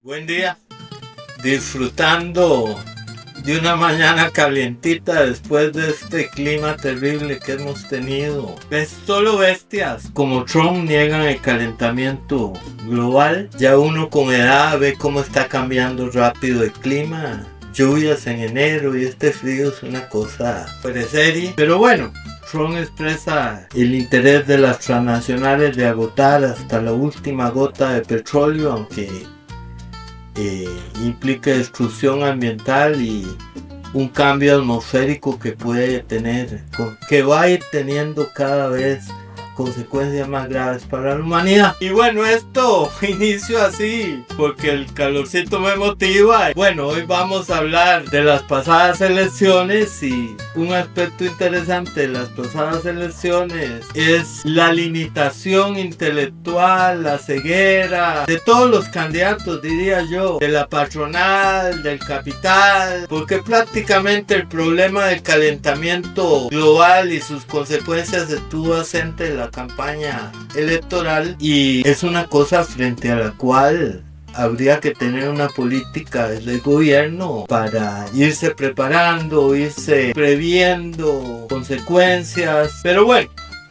Buen día, disfrutando de una mañana calientita después de este clima terrible que hemos tenido. Solo bestias como Trump niegan el calentamiento global. Ya uno con edad ve cómo está cambiando rápido el clima. Lluvias en enero y este frío es una cosa fuera de serie. Pero bueno, Trump expresa el interés de las transnacionales de agotar hasta la última gota de petróleo, aunque implica destrucción ambiental y un cambio atmosférico que va a ir teniendo cada vez consecuencias más graves para la humanidad. Y bueno, esto inicio así porque el calorcito me motiva. Bueno, hoy vamos a hablar de las pasadas elecciones, y un aspecto interesante de las pasadas elecciones es la limitación intelectual, la ceguera de todos los candidatos, diría yo, de la patronal, del capital, porque prácticamente el problema del calentamiento global y sus consecuencias estuvo ausente de la campaña electoral, y es una cosa frente a la cual habría que tener una política del gobierno para irse preparando, irse previendo consecuencias. Pero bueno,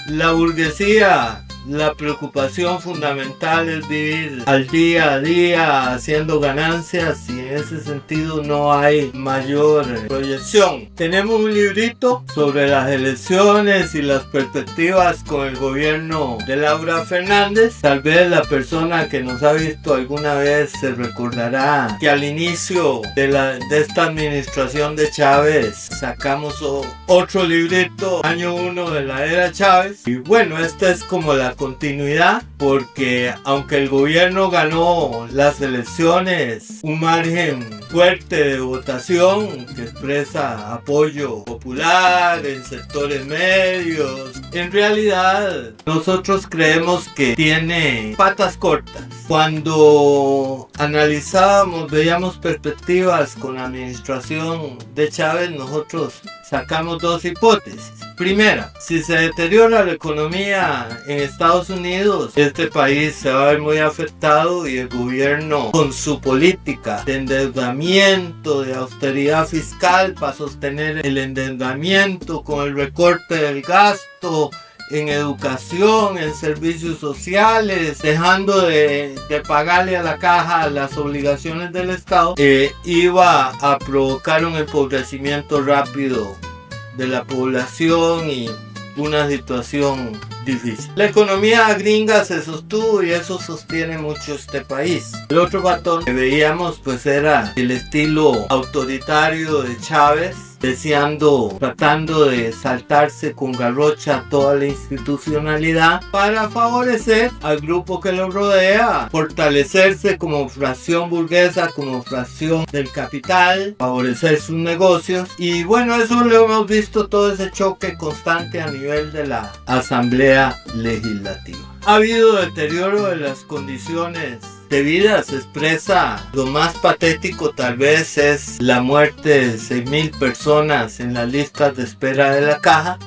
la burguesía, la preocupación fundamental es vivir al día a día haciendo ganancias, y en ese sentido no hay mayor proyección. Tenemos un librito sobre las elecciones y las perspectivas con el gobierno de Laura Fernández. Tal vez la persona que nos ha visto alguna vez se recordará que al inicio de esta administración de Chávez sacamos otro librito, año 1 de la era Chávez. Y bueno, esta es como la continuidad, porque aunque el gobierno ganó las elecciones, un margen fuerte de votación que expresa apoyo popular en sectores medios, en realidad nosotros creemos que tiene patas cortas. Cuando analizábamos, veíamos perspectivas con la administración de Chávez, nosotros sacamos dos hipótesis. Primera, si se deteriora la economía en Estados Unidos, este país se va a ver muy afectado, y el gobierno, con su política de endeudamiento, de austeridad fiscal para sostener el endeudamiento, con el recorte del gasto en educación, en servicios sociales, dejando de pagarle a la caja las obligaciones del Estado, iba a provocar un empobrecimiento rápido de la población y una situación difícil. La economía gringa se sostuvo, y eso sostiene mucho este país. El otro factor que veíamos pues era el estilo autoritario de Chávez, tratando de saltarse con garrocha toda la institucionalidad para favorecer al grupo que lo rodea, fortalecerse como fracción burguesa, como fracción del capital, favorecer sus negocios. Y bueno, eso lo hemos visto, todo ese choque constante a nivel de la Asamblea Legislativa. Ha habido deterioro de las condiciones de vida. Se expresa, lo más patético tal vez es la muerte de 6,000 personas en las listas de espera de la caja,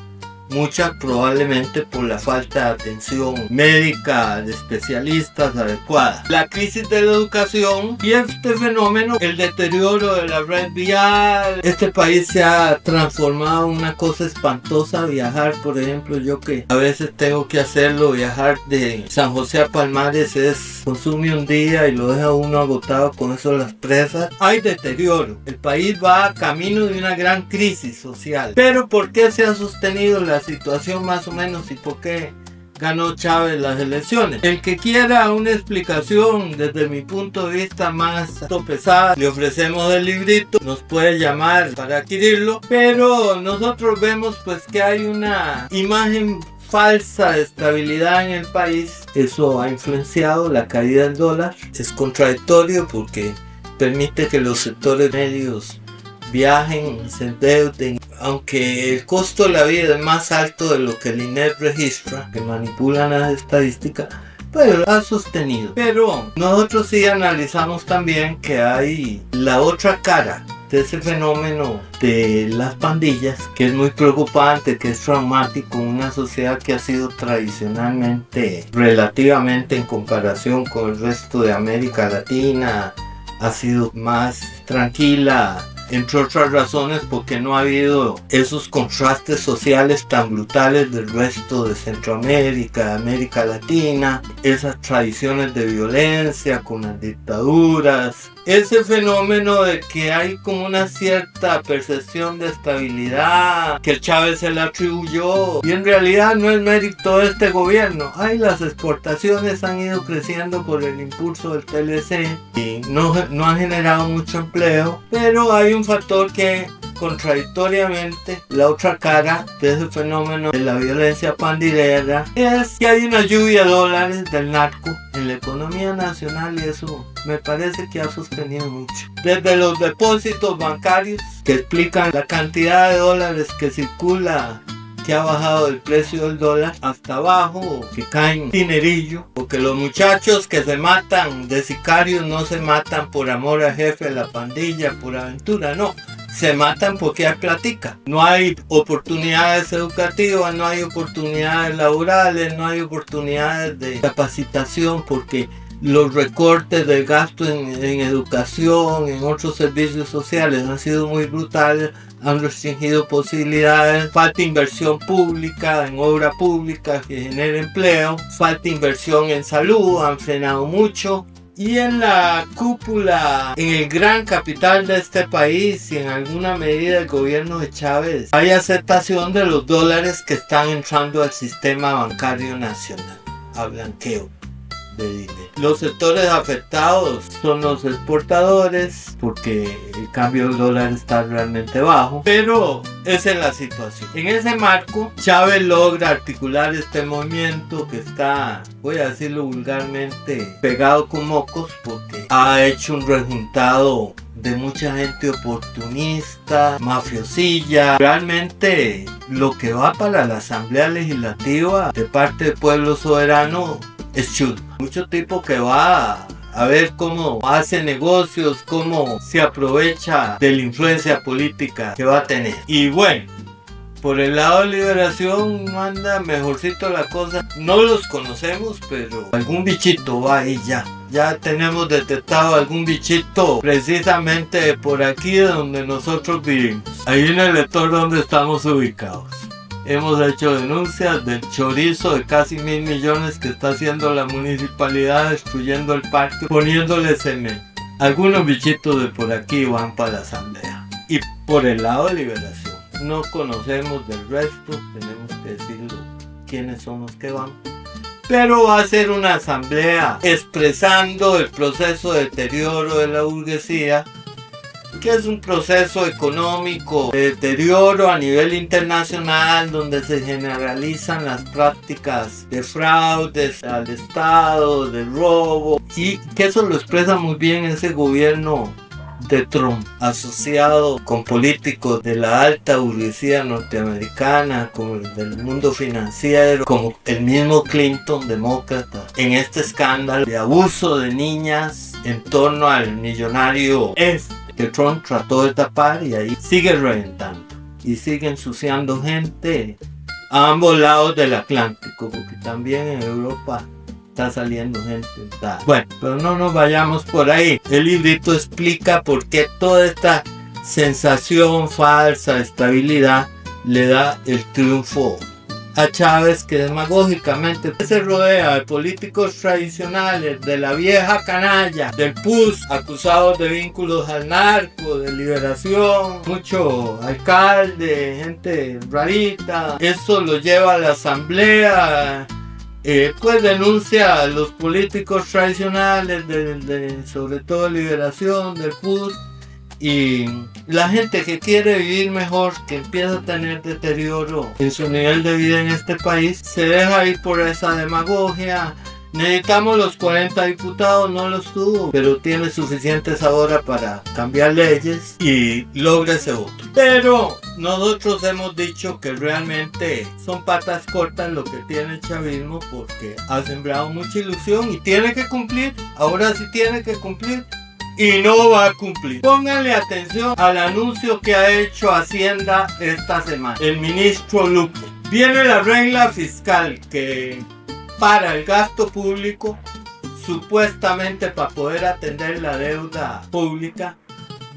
muchas probablemente por la falta de atención médica de especialistas adecuada. La crisis de la educación y este fenómeno, el deterioro de la red vial. Este país se ha transformado en una cosa espantosa. Viajar, por ejemplo, yo que a veces tengo que hacerlo, viajar de San José a Palmares consume un día y lo deja uno agotado. Con eso las presas, hay deterioro. El país va camino de una gran crisis social. Pero ¿por qué se ha sostenido la situación más o menos, y por qué ganó Chávez las elecciones? El que quiera una explicación desde mi punto de vista más pesada, le ofrecemos el librito, nos puede llamar para adquirirlo, pero nosotros vemos pues que hay una imagen falsa de estabilidad en el país. Eso ha influenciado la caída del dólar. Es contradictorio porque permite que los sectores medios viajen, se endeuden, aunque el costo de la vida es más alto de lo que el INEP registra, que manipulan las estadísticas, pero ha sostenido. Pero nosotros sí analizamos también que hay la otra cara de ese fenómeno de las pandillas, que es muy preocupante, que es traumático en una sociedad que ha sido tradicionalmente, relativamente en comparación con el resto de América Latina, ha sido más tranquila, entre otras razones porque no ha habido esos contrastes sociales tan brutales del resto de Centroamérica, de América Latina, esas tradiciones de violencia con las dictaduras, ese fenómeno de que hay como una cierta percepción de estabilidad que Chávez se le atribuyó y en realidad no es mérito de este gobierno. Las exportaciones han ido creciendo por el impulso del TLC y no han generado mucho empleo, pero hay un factor que contradictoriamente, la otra cara de ese fenómeno de la violencia pandillera es que hay una lluvia de dólares del narco en la economía nacional y eso me parece que ha sostenido mucho. Desde los depósitos bancarios que explican la cantidad de dólares que circula, que ha bajado el precio del dólar, hasta abajo, que caen dinerillo, porque los muchachos que se matan de sicarios no se matan por amor al jefe de la pandilla, por aventura, no. Se matan porque hay platica. No hay oportunidades educativas, no hay oportunidades laborales, no hay oportunidades de capacitación porque los recortes del gasto en educación, en otros servicios sociales han sido muy brutales, han restringido posibilidades, falta inversión pública, en obra pública que genere empleo, falta inversión en salud, han frenado mucho. Y en la cúpula, en el gran capital de este país y en alguna medida el gobierno de Chávez, hay aceptación de los dólares que están entrando al sistema bancario nacional, a blanqueo de dinero. Los sectores afectados son los exportadores porque el cambio del dólar está realmente bajo, pero esa es la situación. En ese marco, Chávez logra articular este movimiento que está, voy a decirlo vulgarmente, pegado con mocos porque ha hecho un rejuntado de mucha gente oportunista, mafiosilla. Realmente lo que va para la Asamblea Legislativa de parte del pueblo soberano es chulo. Mucho tipo que va a ver cómo hace negocios, cómo se aprovecha de la influencia política que va a tener. Y bueno, por el lado de Liberación anda mejorcito la cosa. No los conocemos, pero algún bichito va ahí ya. Ya tenemos detectado algún bichito precisamente por aquí donde nosotros vivimos. Ahí en el sector donde estamos ubicados. Hemos hecho denuncias del chorizo de casi 1.000 millones que está haciendo la municipalidad destruyendo el parque, poniéndole cemento. Algunos bichitos de por aquí van para la asamblea. Y por el lado de Liberación, no conocemos del resto, tenemos que decirlo quiénes son los que van. Pero va a ser una asamblea expresando el proceso de deterioro de la burguesía, que es un proceso económico de deterioro a nivel internacional donde se generalizan las prácticas de fraudes al Estado, de robo, y que eso lo expresa muy bien ese gobierno de Trump, asociado con políticos de la alta burguesía norteamericana, como el del mundo financiero, como el mismo Clinton, demócrata, en este escándalo de abuso de niñas en torno al millonario que Trump trató de tapar, y ahí sigue reventando y sigue ensuciando gente a ambos lados del Atlántico, porque también en Europa está saliendo gente. Bueno, pero no nos vayamos por ahí. El librito explica por qué toda esta sensación falsa de estabilidad le da el triunfo a Chávez, que demagógicamente se rodea de políticos tradicionales, de la vieja canalla, del PUS, acusados de vínculos al narco, de Liberación, mucho alcalde, gente rarita. Eso lo lleva a la asamblea, pues denuncia a los políticos tradicionales, sobre todo de Liberación, del PUS. Y la gente que quiere vivir mejor, que empieza a tener deterioro en su nivel de vida en este país, se deja ir por esa demagogia. Necesitamos los 40 diputados, no los tuvo, pero tiene suficientes ahora para cambiar leyes y logra ese voto. Pero nosotros hemos dicho que realmente son patas cortas lo que tiene el chavismo, porque ha sembrado mucha ilusión y tiene que cumplir. Ahora sí tiene que cumplir. Y no va a cumplir. Pónganle atención al anuncio que ha hecho Hacienda esta semana, el ministro Luque. Viene la regla fiscal que para el gasto público supuestamente para poder atender la deuda pública,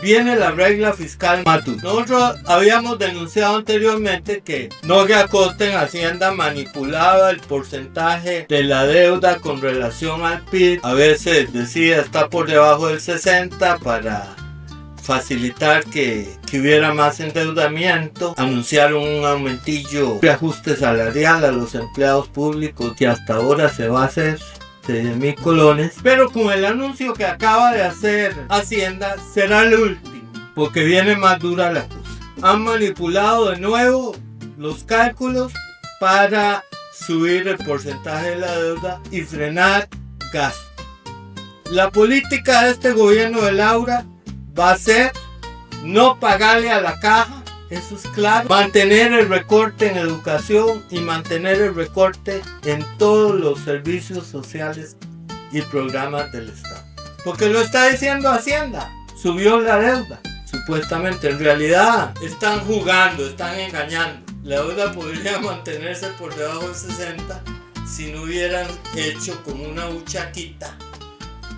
viene la regla fiscal Matus. Nosotros habíamos denunciado anteriormente que Nogui Acosta en Hacienda manipulaba el porcentaje de la deuda con relación al PIB. A veces decía está por debajo del 60 para facilitar que hubiera más endeudamiento. Anunciaron un aumentillo de ajuste salarial a los empleados públicos que hasta ahora se va a hacer de 10,000 colones, pero con el anuncio que acaba de hacer Hacienda será el último, porque viene más dura la cosa. Han manipulado de nuevo los cálculos para subir el porcentaje de la deuda y frenar gasto. La política de este gobierno de Laura va a ser no pagarle a la caja, eso es claro, mantener el recorte en educación y mantener el recorte en todos los servicios sociales y programas del Estado. Porque lo está diciendo Hacienda, subió la deuda, supuestamente. En realidad están jugando, están engañando. La deuda podría mantenerse por debajo del 60 si no hubieran hecho como una huchaquita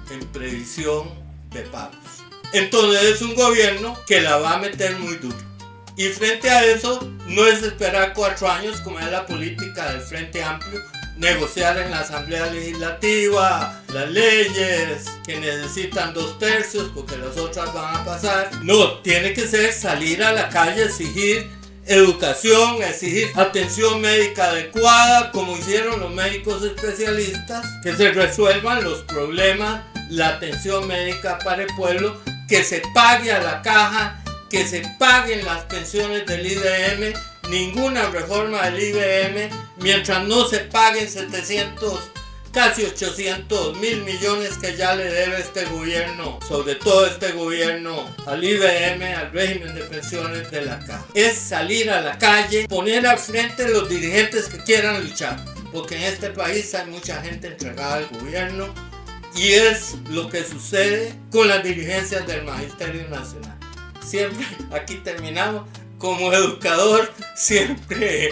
en previsión de pagos. Entonces es un gobierno que la va a meter muy duro. Y frente a eso, no es esperar 4 años como es la política del Frente Amplio, negociar en la Asamblea Legislativa las leyes que necesitan 2/3 porque las otras van a pasar. No, tiene que ser salir a la calle, exigir educación, exigir atención médica adecuada, como hicieron los médicos especialistas, que se resuelvan los problemas, la atención médica para el pueblo, que se pague a la caja, que se paguen las pensiones del IBM, ninguna reforma del IBM, mientras no se paguen 700, casi 800,000 millones que ya le debe este gobierno, sobre todo este gobierno al IBM, al régimen de pensiones de la caja. Es salir a la calle, poner al frente los dirigentes que quieran luchar, porque en este país hay mucha gente entregada al gobierno y es lo que sucede con las dirigencias del Magisterio Nacional. Siempre, aquí terminamos, como educador siempre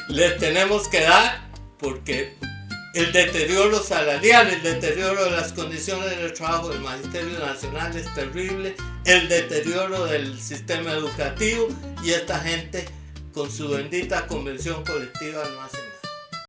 les tenemos que dar, porque el deterioro salarial, el deterioro de las condiciones de trabajo del Magisterio Nacional es terrible, el deterioro del sistema educativo, y esta gente con su bendita convención colectiva no hace